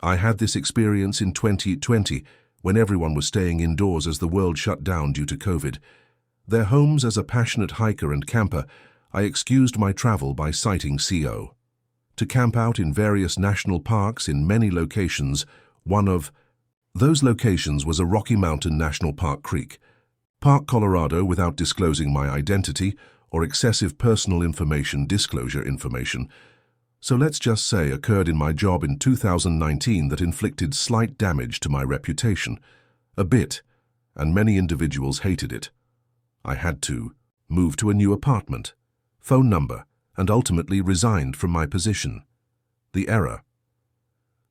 I had this experience in 2020 when everyone was staying indoors as the world shut down due to COVID. Their homes as a passionate hiker and camper, I excused my travel by citing CO. To camp out in various national parks in many locations, one of those locations was a Rocky Mountain National Park Creek, Park, Colorado, without disclosing my identity or excessive personal information disclosure information. So let's just say occurred in my job in 2019 that inflicted slight damage to my reputation. A bit, and many individuals hated it. I had to move to a new apartment, phone number, and ultimately resigned from my position. The error.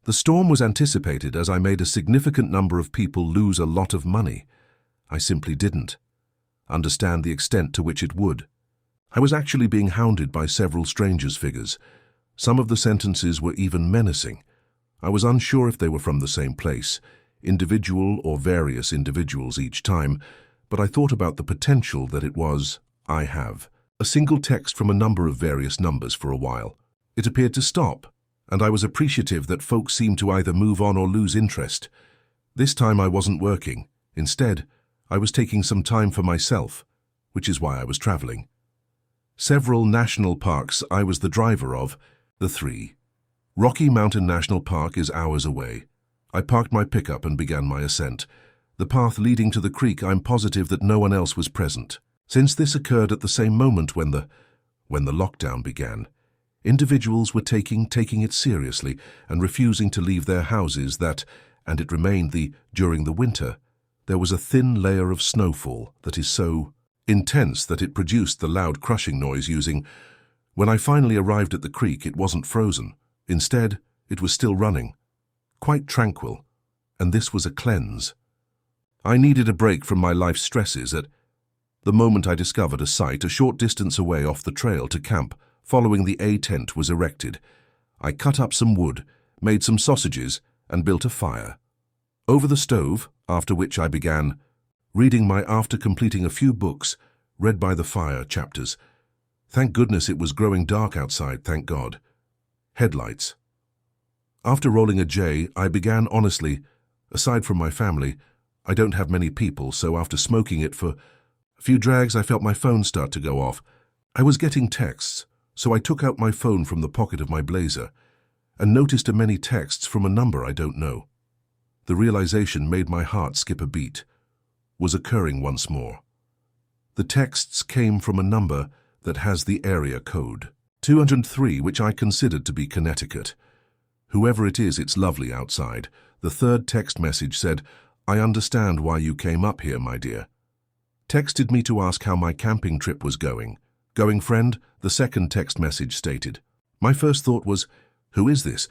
The storm was anticipated as I made a significant number of people lose a lot of money. I simply didn't understand the extent to which it would. I was actually being hounded by several strangers' figures. Some of the sentences were even menacing. I was unsure if they were from the same place, individual or various individuals each time, but I thought about the potential that it was, I have, a single text from a number of various numbers for a while. It appeared to stop, and I was appreciative that folks seemed to either move on or lose interest. This time I wasn't working. Instead, I was taking some time for myself, which is why I was traveling. Several national parks I was the driver of, the three. Rocky Mountain National Park is hours away. I parked my pickup and began my ascent. The path leading to the creek, I'm positive that no one else was present. Since this occurred at the same moment when the lockdown began, individuals were taking it seriously and refusing to leave their houses and it remained during the winter, there was a thin layer of snowfall that is so intense that it produced the loud crushing noise When I finally arrived at the creek, it wasn't frozen. Instead, it was still running, quite tranquil, and this was a cleanse. I needed a break from my life's stresses at the moment I discovered a site a short distance away off the trail to camp. Following the A tent was erected. I cut up some wood, made some sausages, and built a fire over the stove, after which I began reading after completing a few books, read by the fire chapters. Thank goodness it was growing dark outside, thank God. Headlights. After rolling a J, I began honestly, aside from my family, I don't have many people, so after smoking it for a few drags, I felt my phone start to go off. I was getting texts, so I took out my phone from the pocket of my blazer and noticed many texts from a number I don't know. The realization made my heart skip a beat. Was occurring once more. The texts came from a number that has the area code 203, which I considered to be Connecticut. Whoever it is, it's lovely outside. The third text message said, I understand why you came up here, my dear. Texted me to ask how my camping trip was going. Going, friend, the second text message stated. My first thought was, who is this?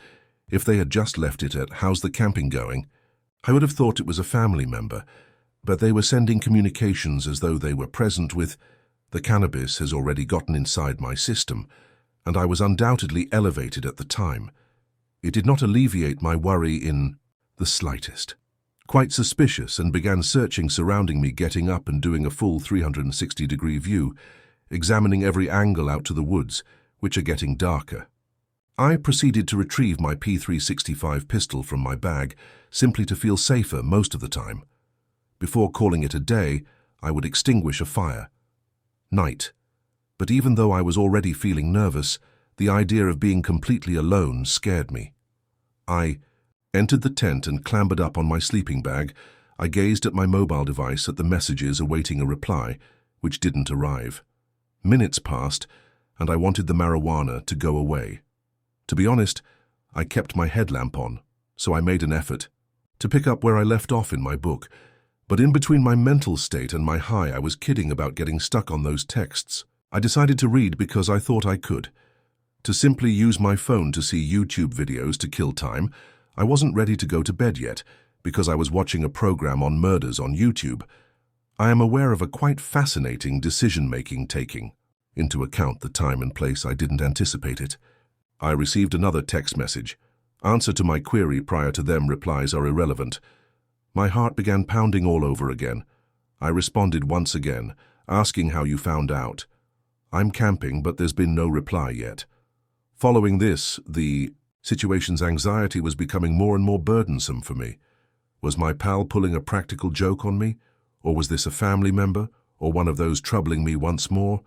If they had just left it at, how's the camping going? I would have thought it was a family member, but they were sending communications as though they were present with, the cannabis has already gotten inside my system, and I was undoubtedly elevated at the time. It did not alleviate my worry in the slightest. Quite suspicious, and began searching surrounding me, getting up and doing a full 360-degree view, examining every angle out to the woods, which are getting darker. I proceeded to retrieve my P365 pistol from my bag, simply to feel safer most of the time. Before calling it a day, I would extinguish a fire. Night. But even though I was already feeling nervous, the idea of being completely alone scared me. I entered the tent and clambered up on my sleeping bag. I gazed at my mobile device at the messages awaiting a reply, which didn't arrive. Minutes passed, and I wanted the marijuana to go away. To be honest, I kept my headlamp on, so I made an effort to pick up where I left off in my book, but in between my mental state and my high, I was kidding about getting stuck on those texts. I decided to read because I thought I could. To simply use my phone to see YouTube videos to kill time, I wasn't ready to go to bed yet, because I was watching a program on murders on YouTube. I am aware of a quite fascinating decision-making taking into account the time and place I didn't anticipate it. I received another text message. Answer to my query prior to them replies are irrelevant. My heart began pounding all over again. I responded once again, asking how you found out. I'm camping, but there's been no reply yet. Following this, the Situation's anxiety was becoming more and more burdensome for me. Was my pal pulling a practical joke on me? Or was this a family member? Or one of those troubling me once more?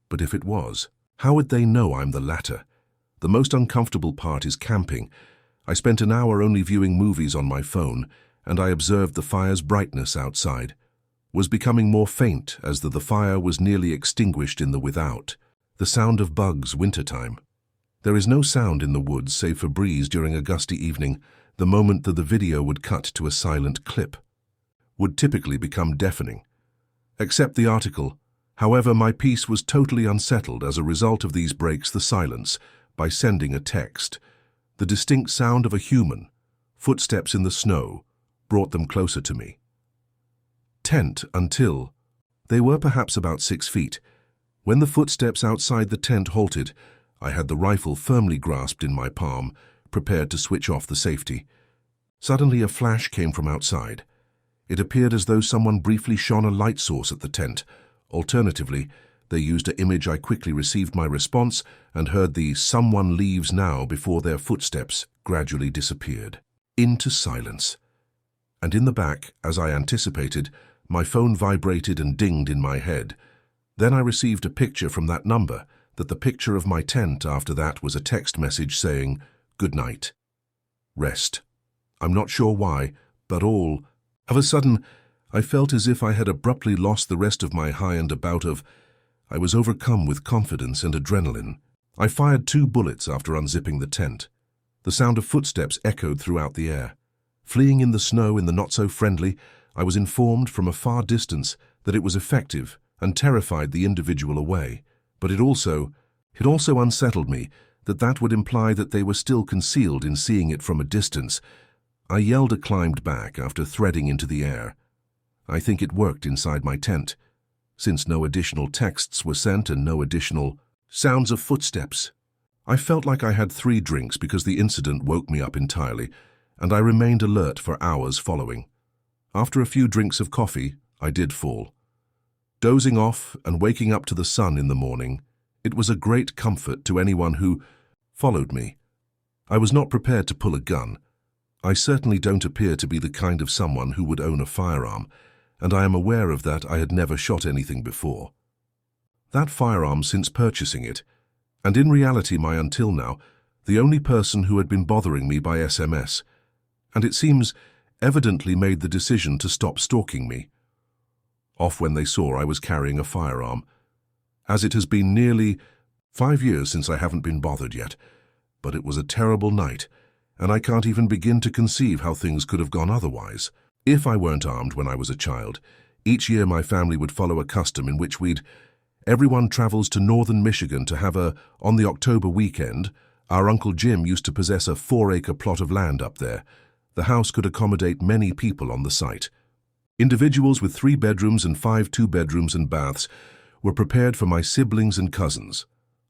But if it was, how would they know I'm the latter? The most uncomfortable part is camping. I spent an hour only viewing movies on my phone, and I observed the fire's brightness outside was becoming more faint as the fire was nearly extinguished in the without. The sound of bugs wintertime. There is no sound in the woods save for breeze during a gusty evening. The moment that the video would cut to a silent clip would typically become deafening. Except the article. However, my peace was totally unsettled as a result of these breaks the silence by sending a text. The distinct sound of a human, footsteps in the snow, brought them closer to me. Tent until they were perhaps about 6 feet. When the footsteps outside the tent halted, I had the rifle firmly grasped in my palm, prepared to switch off the safety. Suddenly a flash came from outside. It appeared as though someone briefly shone a light source at the tent. Alternatively, they used an image. I quickly received my response and heard the "someone leaves now" before their footsteps gradually disappeared into silence. And in the back, as I anticipated, my phone vibrated and dinged in my head. Then I received a picture from that number. That the picture of my tent after that was a text message saying, "Good night. Rest." I'm not sure why, but all of a sudden, I felt as if I had abruptly lost the rest of my high and about of. I was overcome with confidence and adrenaline. I fired 2 bullets after unzipping the tent. The sound of footsteps echoed throughout the air. Fleeing in the snow in the not-so-friendly, I was informed from a far distance that it was effective and terrified the individual away. But it also unsettled me that would imply that they were still concealed in seeing it from a distance. I yelled and climbed back after threading into the air. I think it worked inside my tent, since no additional texts were sent and no additional sounds of footsteps. I felt like I had 3 drinks because the incident woke me up entirely, and I remained alert for hours following. After a few drinks of coffee, I did fall. Dozing off and waking up to the sun in the morning, it was a great comfort to anyone who followed me. I was not prepared to pull a gun. I certainly don't appear to be the kind of someone who would own a firearm, and I am aware of that. I had never shot anything before. That firearm since purchasing it, and in reality until now, the only person who had been bothering me by SMS, and it seems evidently made the decision to stop stalking me. Off when they saw I was carrying a firearm. As it has been nearly 5 years since I haven't been bothered yet, but it was a terrible night, and I can't even begin to conceive how things could have gone otherwise. If I weren't armed when I was a child, each year my family would follow a custom in which everyone travels to northern Michigan to have on the October weekend. Our Uncle Jim used to possess a 4-acre plot of land up there. The house could accommodate many people on the site. Individuals with 3 bedrooms and 5 2-bedrooms and baths were prepared for my siblings and cousins.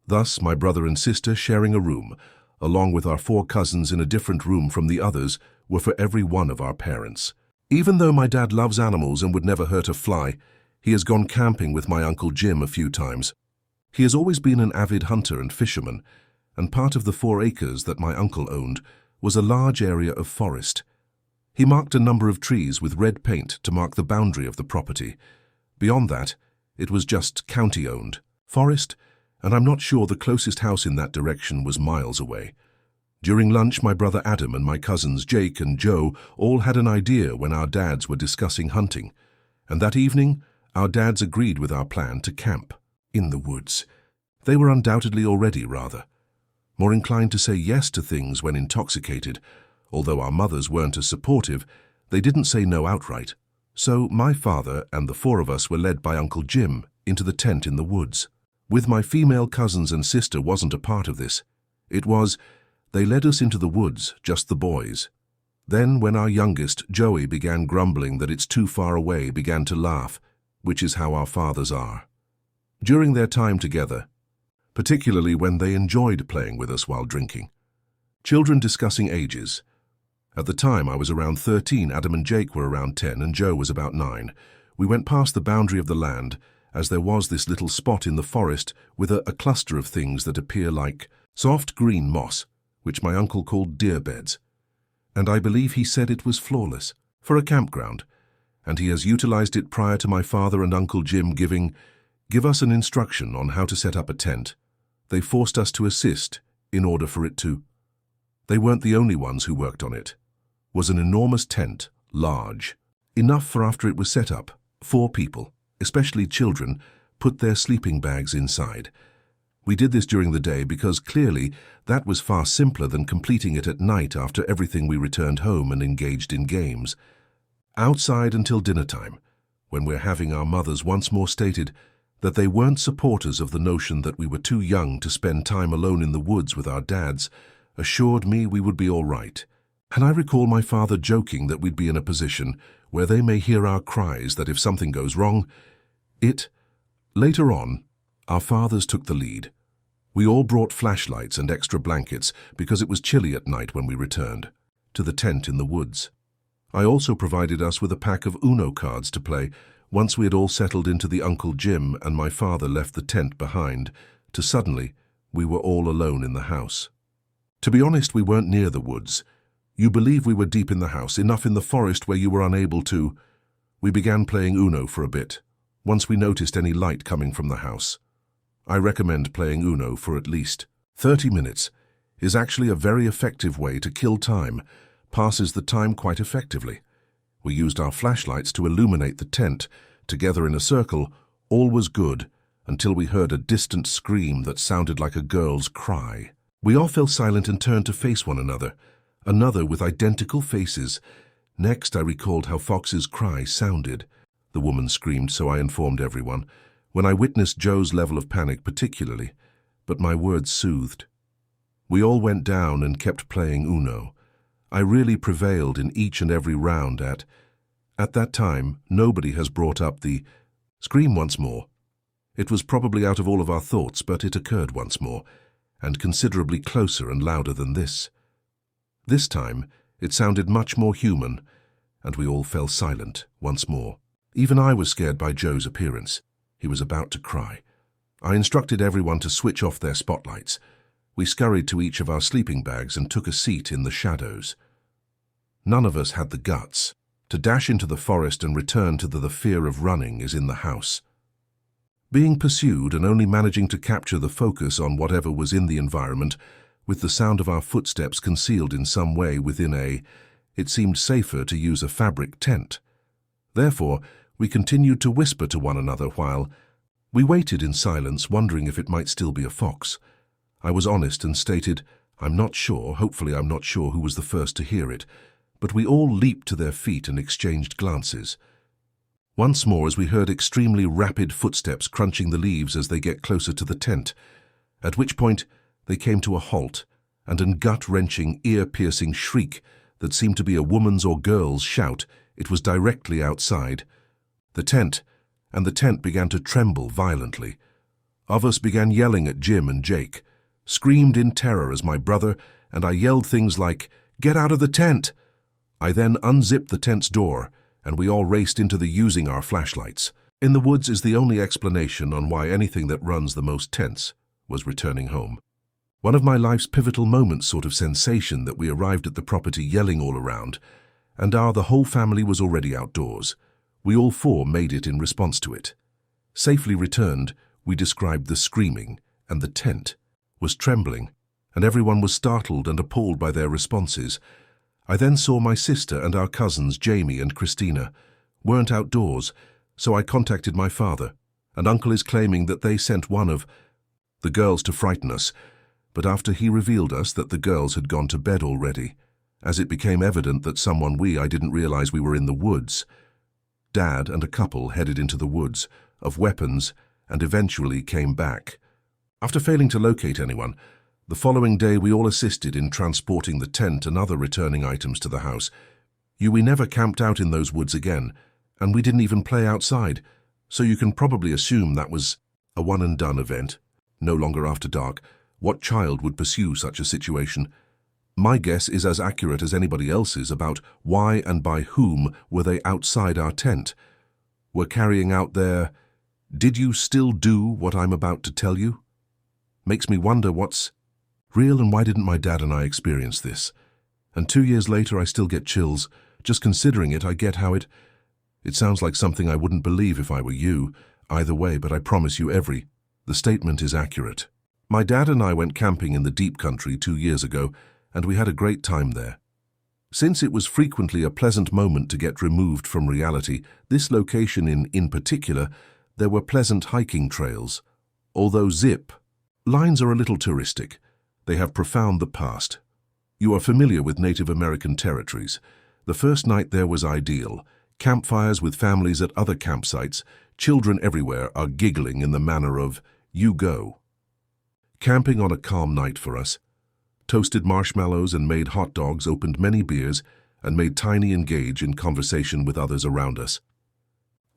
Thus, my brother and sister sharing a room, along with our 4 cousins in a different room from the others, were for every one of our parents. Even though my dad loves animals and would never hurt a fly, he has gone camping with my Uncle Jim a few times. He has always been an avid hunter and fisherman, and part of the 4 acres that my uncle owned was a large area of forest. He marked a number of trees with red paint to mark the boundary of the property. Beyond that, it was just county-owned forest, and I'm not sure the closest house in that direction was miles away. During lunch, my brother Adam and my cousins Jake and Joe all had an idea when our dads were discussing hunting, and that evening, our dads agreed with our plan to camp in the woods. They were undoubtedly already more inclined to say yes to things when intoxicated. Although our mothers weren't as supportive, they didn't say no outright. So my father and the 4 of us were led by Uncle Jim into the tent in the woods. With my female cousins and sister wasn't a part of this. They led us into the woods, just the boys. Then when our youngest, Joey, began grumbling that it's too far away, began to laugh, which is how our fathers are. During their time together, particularly when they enjoyed playing with us while drinking. Children discussing ages. At the time I was around 13, Adam and Jake were around 10, and Joe was about 9. We went past the boundary of the land, as there was this little spot in the forest with a cluster of things that appear like soft green moss, which my uncle called deer beds, and I believe he said it was flawless for a campground, and he has utilized it prior to my father and Uncle Jim give us an instruction on how to set up a tent. They forced us to assist in order for it to. They weren't the only ones who worked on it. Was an enormous tent, large, enough for after it was set up, 4 people, especially children, put their sleeping bags inside. We did this during the day because clearly that was far simpler than completing it at night after everything we returned home and engaged in games. Outside until dinner time, when we're having our mothers once more stated that they weren't supporters of the notion that we were too young to spend time alone in the woods with our dads, assured me we would be all right. And I recall my father joking that we'd be in a position where they may hear our cries that if something goes wrong, Later on, our fathers took the lead. We all brought flashlights and extra blankets because it was chilly at night when we returned to the tent in the woods. I also provided us with a pack of Uno cards to play once we had all settled into the Uncle Jim and my father left the tent behind, to suddenly we were all alone in the house. To be honest, we weren't near the woods. You believe we were deep in the house, enough in the forest where you were unable to. We began playing Uno for a bit, once we noticed any light coming from the house. I recommend playing Uno for at least 30 minutes. Is actually a very effective way to kill time, passes the time quite effectively. We used our flashlights to illuminate the tent. Together in a circle, all was good, until we heard a distant scream that sounded like a girl's cry. We all fell silent and turned to face one another with identical faces. Next, I recalled how Fox's cry sounded. The woman screamed, so I informed everyone, when I witnessed Joe's level of panic particularly, but my words soothed. We all went down and kept playing Uno. I really prevailed in each and every round at that time, nobody has brought up the scream once more. It was probably out of all of our thoughts, but it occurred once more, and considerably closer and louder than this. This time, it sounded much more human, and we all fell silent once more. Even I was scared by Joe's appearance. He was about to cry. I instructed everyone to switch off their spotlights. We scurried to each of our sleeping bags and took a seat in the shadows. None of us had the guts to dash into the forest and return to the fear of running is in the house. Being pursued and only managing to capture the focus on whatever was in the environment, with the sound of our footsteps concealed in some way within it seemed safer to use a fabric tent. Therefore, we continued to whisper to one another while we waited in silence, wondering if it might still be a fox. I was honest and stated, I'm not sure, hopefully I'm not sure who was the first to hear it, but we all leaped to their feet and exchanged glances. Once more, as we heard extremely rapid footsteps crunching the leaves as they get closer to the tent, at which point they came to a halt, and a gut-wrenching, ear-piercing shriek that seemed to be a woman's or girl's shout. It was directly outside the tent began to tremble violently. Of us began yelling at Jim and Jake, screamed in terror as my brother and I yelled things like, "Get out of the tent!" I then unzipped the tent's door, and we all raced into the using our flashlights. In the woods is the only explanation on why anything that runs the most tense was returning home. One of my life's pivotal moments sort of sensation that we arrived at the property yelling all around, and the whole family was already outdoors. We all 4 made it in response to it. Safely returned, we described the screaming, and the tent was trembling, and everyone was startled and appalled by their responses. I then saw my sister and our cousins Jamie and Christina weren't outdoors, so I contacted my father, and Uncle is claiming that they sent one of the girls to frighten us, but after he revealed us that the girls had gone to bed already, as it became evident that I didn't realize we were in the woods. Dad and a couple headed into the woods, of weapons, and eventually came back. After failing to locate anyone, the following day we all assisted in transporting the tent and other returning items to the house. We never camped out in those woods again, and we didn't even play outside, so you can probably assume that was a one-and-done event, no longer after dark. What child would pursue such a situation? My guess is as accurate as anybody else's about why and by whom were they outside our tent. Were carrying out their, did you still do what I'm about to tell you? Makes me wonder what's Real, and why didn't my dad and I experience this? And 2 years later I still get chills. Just considering it, I get how it sounds like something I wouldn't believe if I were you. Either way, but I promise you the statement is accurate. My dad and I went camping in the deep country 2 years ago, and we had a great time there. Since it was frequently a pleasant moment to get removed from reality, this location in particular, there were pleasant hiking trails. Although zip lines are a little touristic, they have profound the past. You are familiar with Native American territories. The first night there was ideal. Campfires with families at other campsites, children everywhere are giggling in the manner of, "You go." Camping on a calm night for us. Toasted marshmallows and made hot dogs, opened many beers, and made Tiny engage in conversation with others around us.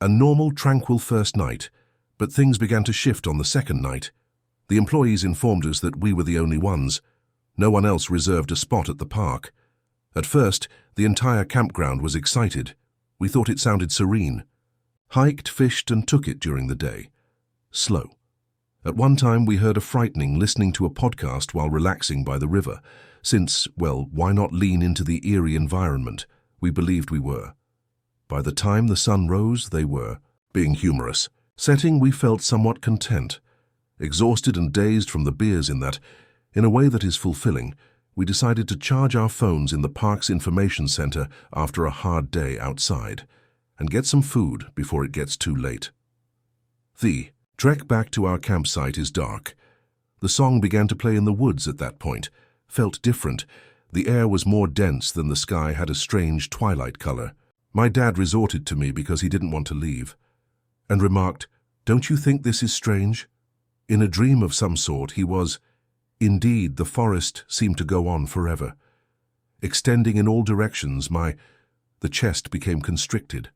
A normal, tranquil first night, but things began to shift on the second night. The employees informed us that we were the only ones. No one else reserved a spot at the park. At first, the entire campground was excited. We thought it sounded serene. Hiked, fished, and took it during the day. Slow. At one time, we heard a frightening listening to a podcast while relaxing by the river. Since, well, why not lean into the eerie environment? We believed we were. By the time the sun rose, they were. Being humorous. Setting, we felt somewhat content. Exhausted and dazed from the beers in a way that is fulfilling, we decided to charge our phones in the park's information center after a hard day outside, and get some food before it gets too late. The trek back to our campsite is dark. The song began to play in the woods at that point. Felt different. The air was more dense than the sky had a strange twilight color. My dad resorted to me because he didn't want to leave, and remarked, "Don't you think this is strange?" In a dream of some sort, he was. Indeed, the forest seemed to go on forever. Extending in all directions, the chest became constricted.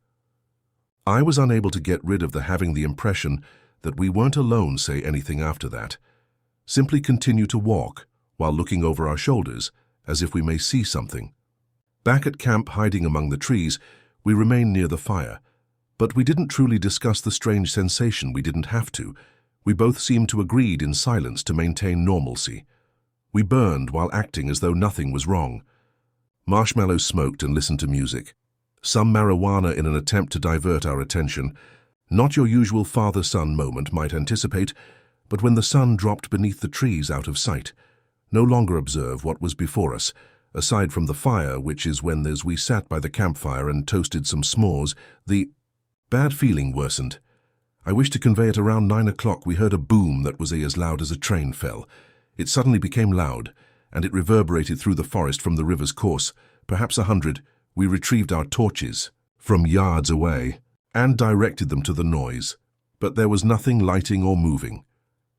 I was unable to get rid of having the impression that we weren't alone say anything after that. Simply continue to walk while looking over our shoulders as if we may see something. Back at camp, hiding among the trees, we remained near the fire. But we didn't truly discuss the strange sensation. We didn't have to. We both seemed to agreed in silence to maintain normalcy. We burned while acting as though nothing was wrong. Marshmallows smoked and listened to music. Some marijuana in an attempt to divert our attention. Not your usual father-son moment might anticipate, but when the sun dropped beneath the trees out of sight, no longer observe what was before us, aside from the fire, which is when as we sat by the campfire and toasted some s'mores, the bad feeling worsened. I wish to convey it. Around 9 o'clock we heard a boom that was as loud as a train fell. It suddenly became loud, and it reverberated through the forest from the river's course, perhaps 100. We retrieved our torches from yards away and directed them to the noise, but there was nothing lighting or moving.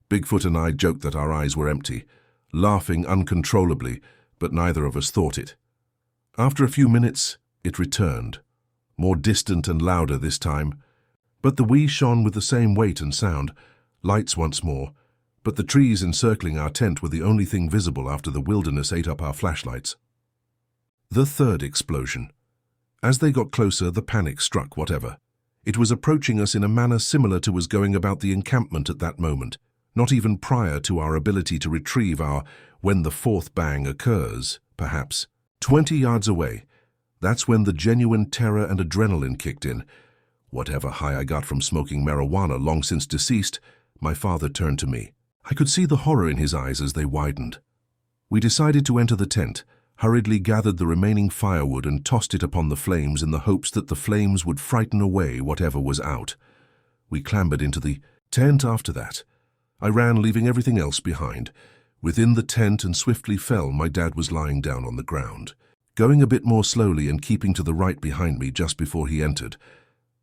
Bigfoot and I joked that our eyes were empty, laughing uncontrollably, but neither of us thought it. After a few minutes, it returned, more distant and louder this time. But the we shone with the same weight and sound, lights once more, but the trees encircling our tent were the only thing visible after the wilderness ate up our flashlights. The third explosion. As they got closer, the panic struck. Whatever. It was approaching us in a manner similar to was going about the encampment at that moment, not even prior to our ability to retrieve when the fourth bang occurs, perhaps 20 yards away. That's when the genuine terror and adrenaline kicked in. Whatever high I got from smoking marijuana long since deceased, my father turned to me. I could see the horror in his eyes as they widened. We decided to enter the tent, hurriedly gathered the remaining firewood and tossed it upon the flames in the hopes that the flames would frighten away whatever was out. We clambered into the tent after that. I ran, leaving everything else behind. Within the tent and swiftly fell, my dad was lying down on the ground. Going a bit more slowly and keeping to the right behind me just before he entered,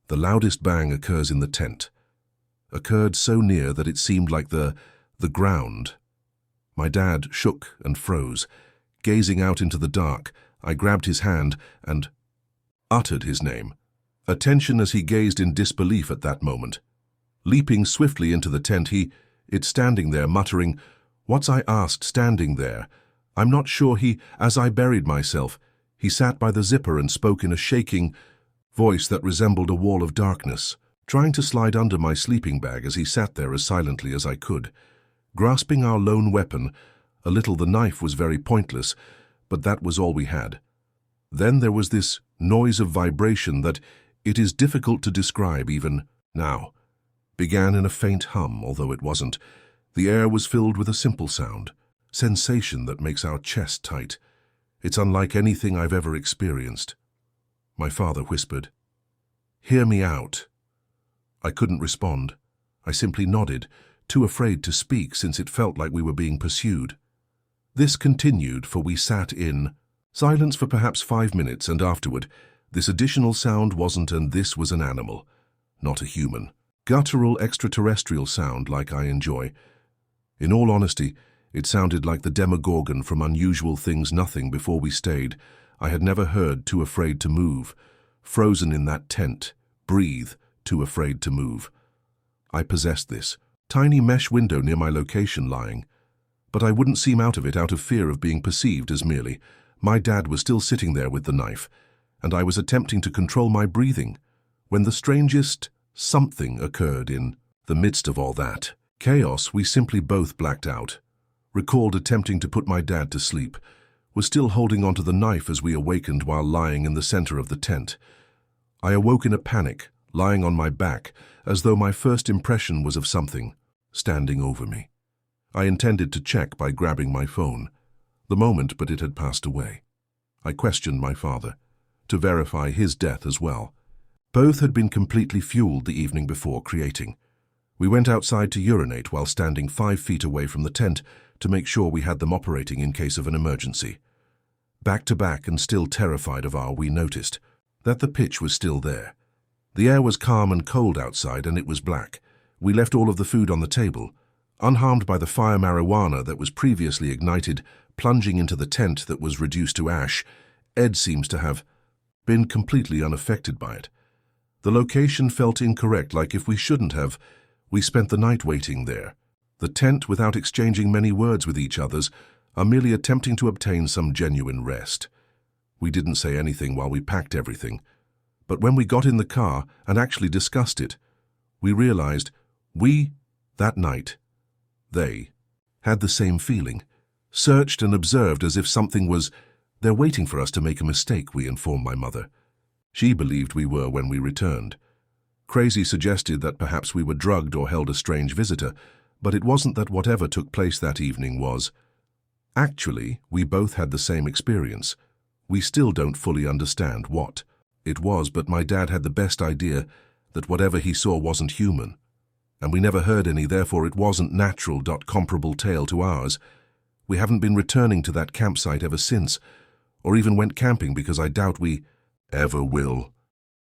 the loudest bang occurs in the tent. Occurred so near that it seemed like the ground. My dad shook and froze. Gazing out into the dark, I grabbed his hand and uttered his name. Attention as he gazed in disbelief at that moment. Leaping swiftly into the tent, it standing there muttering, "What's?" I asked, standing there. I'm not sure as I buried myself, he sat by the zipper and spoke in a shaking voice that resembled a wall of darkness, trying to slide under my sleeping bag as he sat there as silently as I could. Grasping our lone weapon, A little the knife was very pointless, but that was all we had. Then there was this noise of vibration that it is difficult to describe even now. Began in a faint hum, although it wasn't. The air was filled with a simple sound, sensation that makes our chest tight. It's unlike anything I've ever experienced. My father whispered, "Hear me out." I couldn't respond. I simply nodded, too afraid to speak since it felt like we were being pursued. This continued, for we sat in silence for perhaps 5 minutes, and afterward, this additional sound wasn't, and this was an animal, not a human. Guttural extraterrestrial sound like I enjoy. In all honesty, it sounded like the Demogorgon from Unusual Things Nothing before we stayed. I had never heard Too Afraid to Move. Frozen in that tent. Breathe. Too afraid to move. I possessed this. Tiny mesh window near my location lying. But I wouldn't seem out of it out of fear of being perceived as merely. My dad was still sitting there with the knife, and I was attempting to control my breathing, when the strangest something occurred in the midst of all that chaos. We simply both blacked out. Recalled attempting to put my dad to sleep. Was still holding onto the knife as we awakened while lying in the center of the tent. I awoke in a panic, lying on my back, as though my first impression was of something standing over me. I intended to check by grabbing my phone. The moment, but it had passed away. I questioned my father, to verify his death as well. Both had been completely fueled the evening before creating. We went outside to urinate while standing 5 feet away from the tent to make sure we had them operating in case of an emergency. Back to back and still terrified of we noticed that the pitch was still there. The air was calm and cold outside, and it was black. We left all of the food on the table, unharmed by the fire marijuana that was previously ignited, plunging into the tent that was reduced to ash. Ed seems to have been completely unaffected by it. The location felt incorrect, like if we shouldn't have. We spent the night waiting there. The tent, without exchanging many words with each other, are merely attempting to obtain some genuine rest. We didn't say anything while we packed everything, but when we got in the car and actually discussed it, we realized that night, they had the same feeling, searched and observed as if something was there waiting for us to make a mistake, we informed my mother. She believed we were when we returned. Crazy suggested that perhaps we were drugged or held a strange visitor, but it wasn't that. Whatever took place that evening was. Actually, we both had the same experience. We still don't fully understand what it was, but my dad had the best idea that whatever he saw wasn't human. And we never heard any, therefore it wasn't natural. Comparable tale to ours. We haven't been returning to that campsite ever since, or even went camping, because I doubt we ever will.